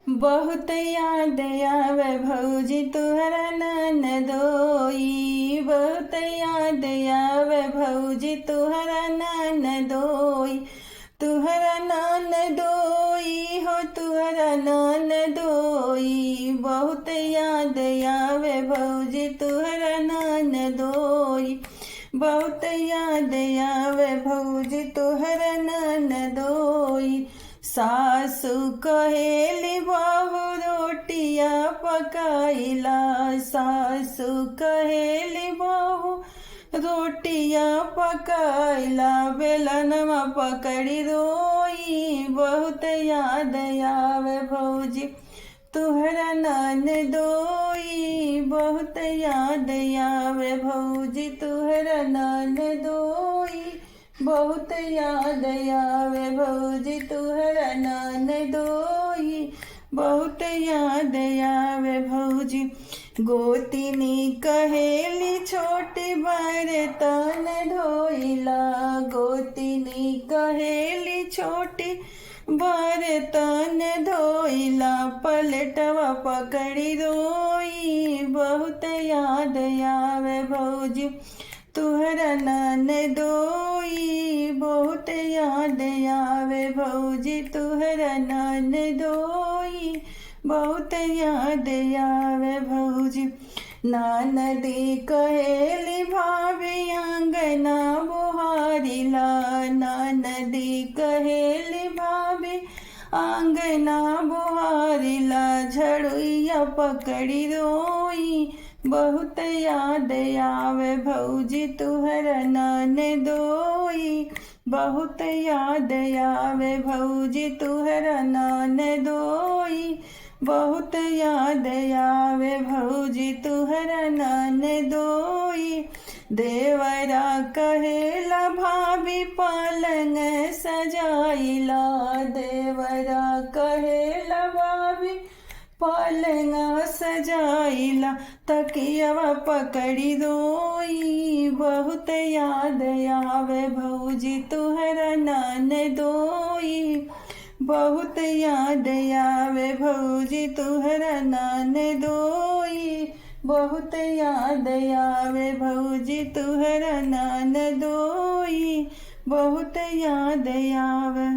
बहुत याद आवे भौजी तुहरा ननदोई। बहुत याद आवे भौजी तुहरा ननदोई। तुहरा ननदोई हो तुहरा ननदोई। बहुत याद आवे भौजी तुहरा ननदोई। बहुत याद आवे भौजी तुहरा ननदोई। सासु कहेली बहू रोटिया पकाइला। सासु कहेली बहू रोटिया पकाइला। बेलनवा पकड़ी रोई। बहुत याद आवे भौजी तुहरा ननदोई। बहुत याद आवे भौजी तुहरा ननदोई। बहुत याद आवे भौजी तुहरा ननदोई। बहुत याद आवे भौजी। गोतिनी कहेली छोटी बर्तन धोइला। गोतिनी कहेली छोटी बर्तन धोइला। पलटवा पकड़ी रोई। बहुत याद आवे भौजी तुहरा ननदोई। बहुत याद आवे भौजी तुहरा ननदोई। बहुत याद आवे भौजी। ननदी कहेली भाभी अंगना बुहारिला। ननदी कहेली भाभी अंगना बुहारिला। झड़ुइया पकड़ी रोई। बहुत याद आवे भौजी तुहरा ननदोई। बहुत याद आवे भौजी तुहरा ननदोई। बहुत याद आवे भौजी तुहरा ननदोई। देवरा कहेला भाभी पलंग सजाइला। देवरा कहेला भाभी पलंग सजाइला। तकियवा पकड़ी रोई। बहुत याद आवे भौजी तुहरा ननदोई। बहुत याद आवे भौजी तुहरा ननदोई। बहुत याद आवे भौजी तुहरा ननदोई। बहुत याद आवे।